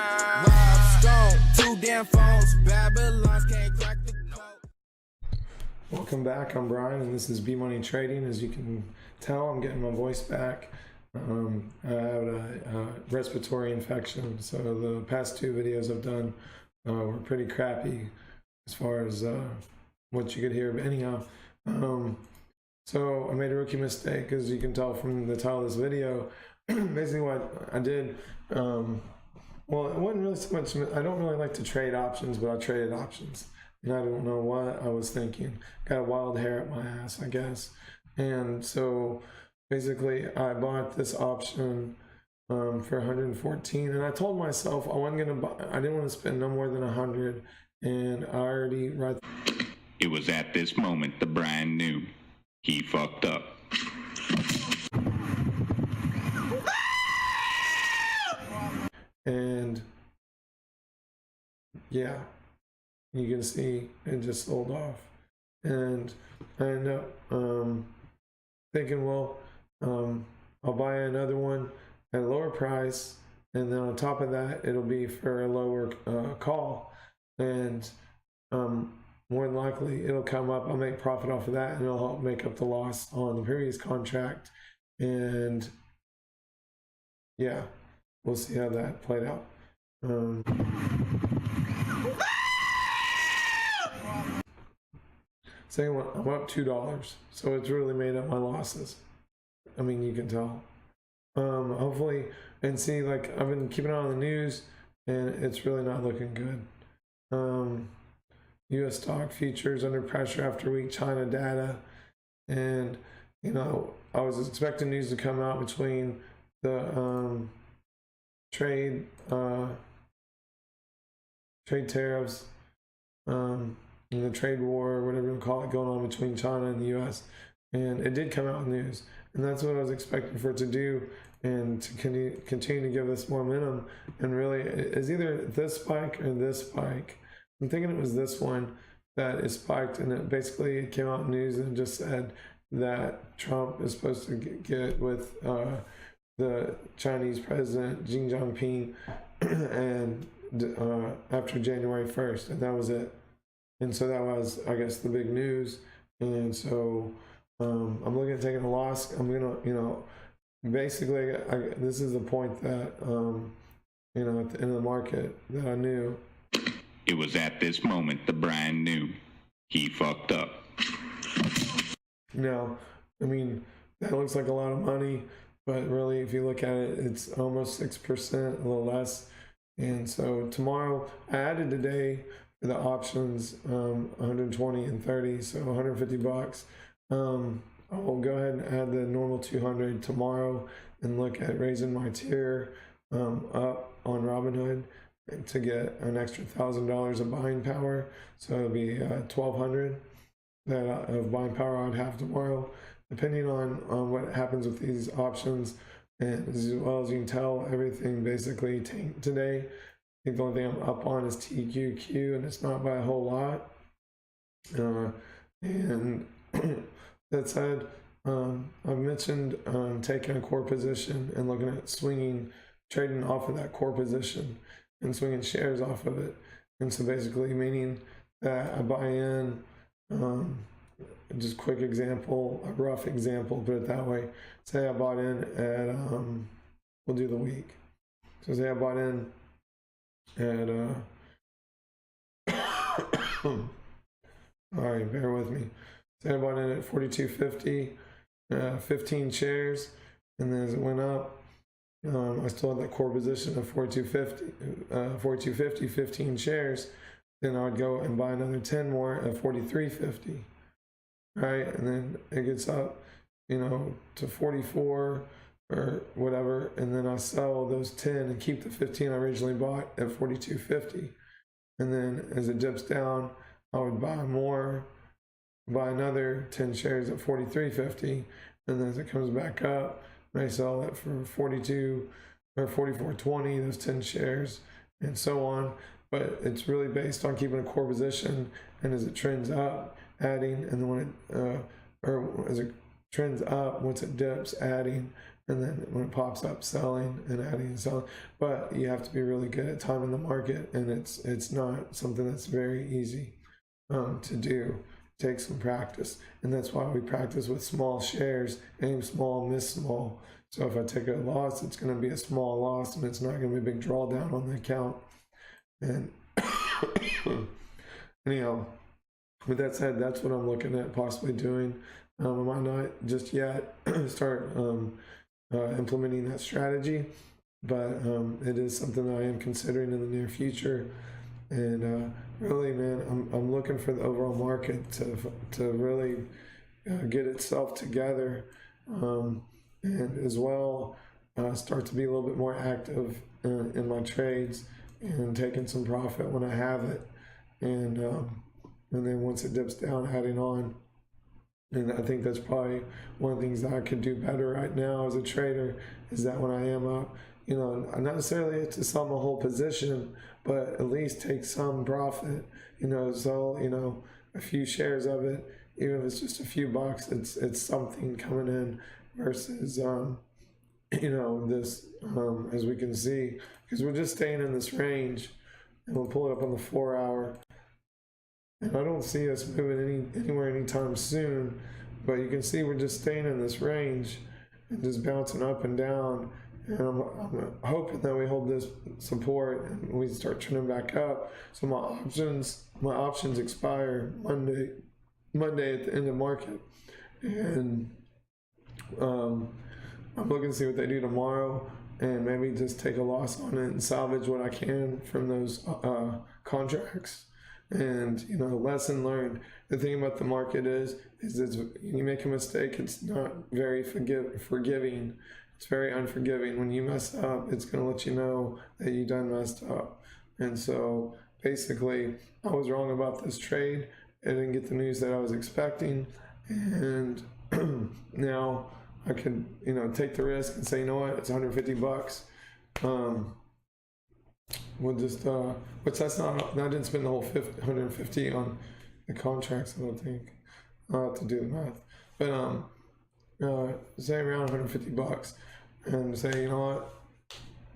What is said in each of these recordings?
Rob Stone, 2 damn phones, Babylons can't crack the code. Welcome back, I'm Brian and this is B-MoneyTrading. As you can tell, I'm getting my voice back. I had a respiratory infection, so the past 2 videos I've done were pretty crappy as far as what you could hear. But anyhow, so I made a rookie mistake, as you can tell from the title of this video. Basically what I did, well, it wasn't really so much, I don't really like to trade options, but I traded options. And I don't know what I was thinking. Got a wild hair at my ass, I guess. And so basically I bought this option for 114, and I told myself I wasn't gonna buy, I didn't want to spend no more than 100, and I already right. It was at this moment that Brian knew he fucked up. And yeah, you can see it just sold off, and I ended up thinking, well, I'll buy another one at a lower price, and then on top of that it'll be for a lower call, and more than likely it'll come up, I'll make profit off of that, and it'll help make up the loss on the previous contract. And yeah, we'll see how that played out. Second one, I'm up $2, so it's really made up my losses. I mean, you can tell. Hopefully, and see, like, I've been keeping an eye on the news, and it's really not looking good. U.S. stock futures under pressure after weak China data, and you know, I was expecting news to come out between the trade tariffs, and the trade war, whatever you call it, going on between China and the U.S. And it did come out in news, and that's what I was expecting for it to do, and to continue to give us momentum. And really, it's either this spike or this spike. I'm thinking it was this one that is spiked, and it basically came out in news and just said that Trump is supposed to get with the Chinese president Xi Jinping and after January 1st, and that was it. And so that was, I guess, the big news. And so I'm looking at taking a loss. I'm gonna, you know, basically this is the point that you know, at the end of the market that I knew. It was at this moment that Brian knew he fucked up. Now, I mean, that looks like a lot of money, but really, if you look at it, it's almost 6%, a little less. And so tomorrow, I added today for the options 120 and 30, so 150 bucks. I'll go ahead and add the normal 200 tomorrow and look at raising my tier up on Robinhood to get an extra $1,000 of buying power. So it'll be 1,200 that of buying power I'd have tomorrow, depending on what happens with these options. And as well as you can tell, everything basically tanked today. I think the only thing I'm up on is TQQ, and it's not by a whole lot. And that said, I've mentioned taking a core position and looking at swinging, trading off of that core position and swinging shares off of it. And so basically meaning that I buy in, just quick example, a rough example, put it that way. Say I bought in at, we'll do the week. So say I bought in at, all right, bear with me. Say I bought in at 42.50, 15 shares, and then as it went up, I still had that core position of 42.50, 15 shares. Then I would go and buy another 10 more at 43.50, right? And then it gets up, you know, to 44 or whatever, and then I sell those 10 and keep the 15 I originally bought at 42.50. And then as it dips down, I would buy more, buy another 10 shares at 43.50, and then as it comes back up, I sell it for 42 or 44.20, those 10 shares, and so on. But it's really based on keeping a core position, and as it trends up, adding, and then when it or as it trends up, once it dips, adding, and then when it pops up, selling and adding and selling. But you have to be really good at timing the market, and it's not something that's very easy to do. It takes some practice, and that's why we practice with small shares. Aim small, miss small. So if I take a loss, it's going to be a small loss, and it's not going to be a big drawdown on the account. And anyhow, with that said, that's what I'm looking at possibly doing. I might not just yet start implementing that strategy, but it is something I am considering in the near future. And really, man, I'm looking for the overall market to really get itself together, and as well start to be a little bit more active in my trades and taking some profit when I have it, and then once it dips down, adding on. And I think that's probably one of the things that I could do better right now as a trader, is that when I am up, not necessarily to sell my whole position, but at least take some profit, sell, a few shares of it, even if it's just a few bucks, it's something coming in versus, this, as we can see, because we're just staying in this range, and we'll pull it up on the 4 hour. And I don't see us moving anywhere anytime soon, but you can see we're just staying in this range and just bouncing up and down. And I'm hoping that we hold this support and we start turning back up. So my options expire Monday at the end of market, and I'm looking to see what they do tomorrow, and maybe just take a loss on it and salvage what I can from those contracts. And lesson learned. The thing about the market is you make a mistake, it's not very forgiving. It's very unforgiving. When you mess up, it's going to let you know that you done messed up. And so basically, I was wrong about this trade. I didn't get the news that I was expecting, and now I could take the risk and say, you know what, it's 150 bucks. We'll just which that's not, I didn't spend the whole 150 on the contracts, I don't think. I'll have to do the math, but say around 150 bucks, and say, you know what,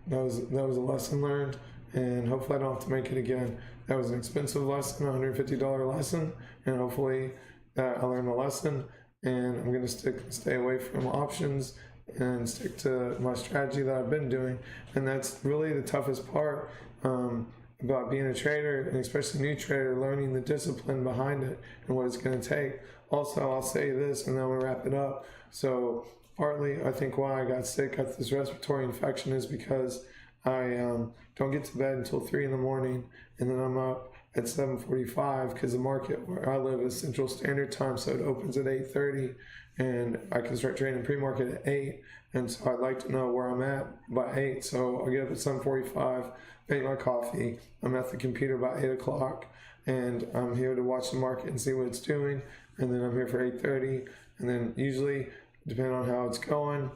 that was a lesson learned, and hopefully I don't have to make it again. That was an expensive lesson, $150 lesson, and hopefully I learned a lesson, and I'm going to stay away from options and stick to my strategy that I've been doing. And that's really the toughest part about being a trader, and especially a new trader, learning the discipline behind it and what it's going to take. Also, I'll say this, and then we'll wrap it up. So partly, I think why I got sick at this respiratory infection is because I don't get to bed until 3 in the morning, and then I'm up at 7:45 because the market where I live is Central Standard Time, so it opens at 8:30, and I can start trading pre-market at 8. And so I'd like to know where I'm at by 8. So I'll get up at 7:45, make my coffee. I'm at the computer by 8 o'clock, and I'm here to watch the market and see what it's doing. And then I'm here for 8:30, and then usually, depending on how it's going,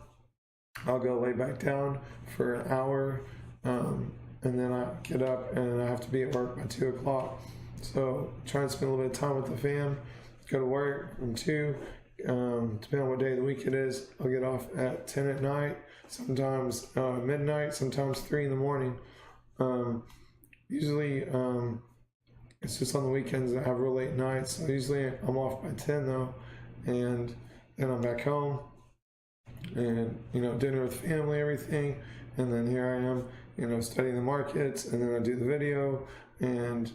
I'll go lay back down for an hour, and then I get up and I have to be at work by 2 o'clock. So try and spend a little bit of time with the fam, go to work from 2, depending on what day of the week it is. I'll get off at 10 at night, sometimes midnight, sometimes 3 in the morning. Usually it's just on the weekends that I have real late nights, so usually I'm off by 10 though, and then I'm back home, and dinner with family, everything, and then here I am, studying the markets, and then I do the video, and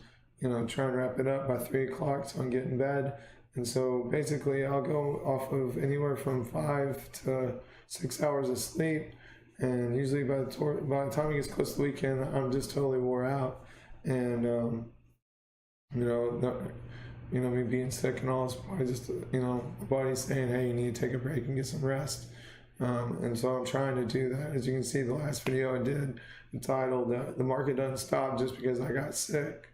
try and wrap it up by 3 o'clock so I can get in bed. And so basically I'll go off of anywhere from 5 to 6 hours of sleep, and usually by the time it gets close to the weekend, I'm just totally wore out, and me being sick and all is probably just my body's saying, hey, you need to take a break and get some rest. And so I'm trying to do that. As you can see, the last video I did entitled "The Market Doesn't Stop Just Because I Got Sick."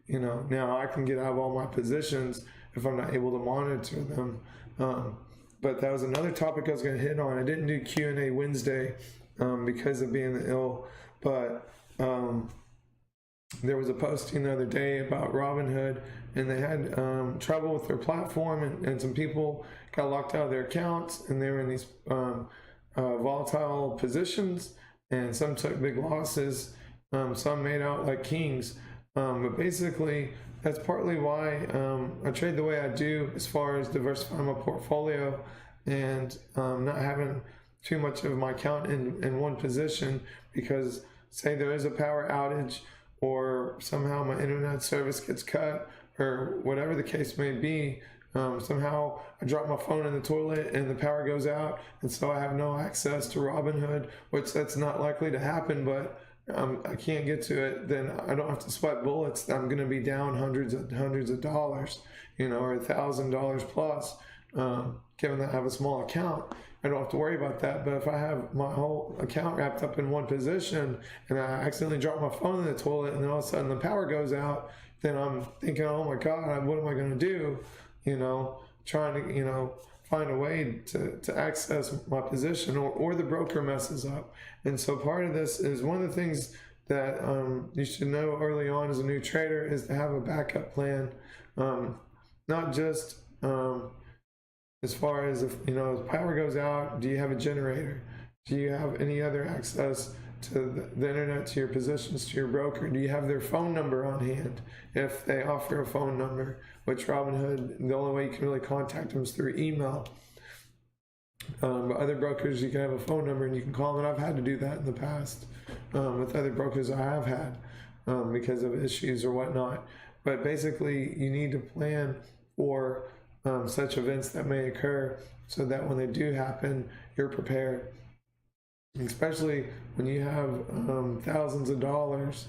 Now I can get out of all my positions if I'm not able to monitor them. But that was another topic I was going to hit on. I didn't do Q&A Wednesday because of being ill, but there was a posting the other day about Robinhood, and they had trouble with their platform, and some people got locked out of their accounts, and they were in these volatile positions, and some took big losses. Some made out like kings. But basically, that's partly why I trade the way I do as far as diversifying my portfolio and not having too much of my account in one position, because say there is a power outage or somehow my internet service gets cut or whatever the case may be, somehow I drop my phone in the toilet and the power goes out, and so I have no access to Robinhood, which that's not likely to happen, but I can't get to it, then I don't have to sweat bullets. I'm going to be down hundreds of dollars, or $1,000 plus, given that I have a small account. I don't have to worry about that. But if I have my whole account wrapped up in one position and I accidentally drop my phone in the toilet and then all of a sudden the power goes out, then I'm thinking, oh my God, what am I going to do? Trying to, find a way to access my position, or the broker messes up. And so part of this is one of the things that you should know early on as a new trader is to have a backup plan. Not just as far as if power goes out, do you have a generator? Do you have any other access to the internet, to your positions, to your broker? Do you have their phone number on hand if they offer a phone number, which Robinhood, the only way you can really contact them is through email. But other brokers, you can have a phone number and you can call them, and I've had to do that in the past with other brokers I have had because of issues or whatnot. But basically, you need to plan for such events that may occur so that when they do happen, you're prepared. Especially when you have thousands of dollars,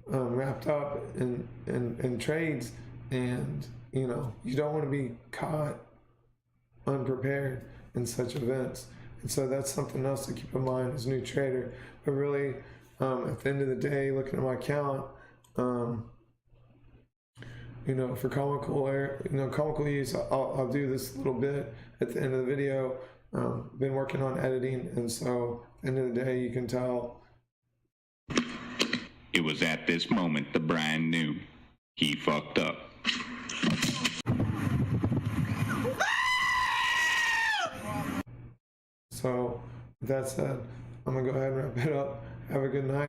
wrapped up in trades, and you don't want to be caught unprepared in such events. And so that's something else to keep in mind as a new trader. But really, at the end of the day, looking at my account, for comical use, I'll do this little bit at the end of the video. Been working on editing, and so at the end of the day, you can tell. It was at this moment the brand knew he fucked up. So with that said, I'm gonna go ahead and wrap it up. Have a good night.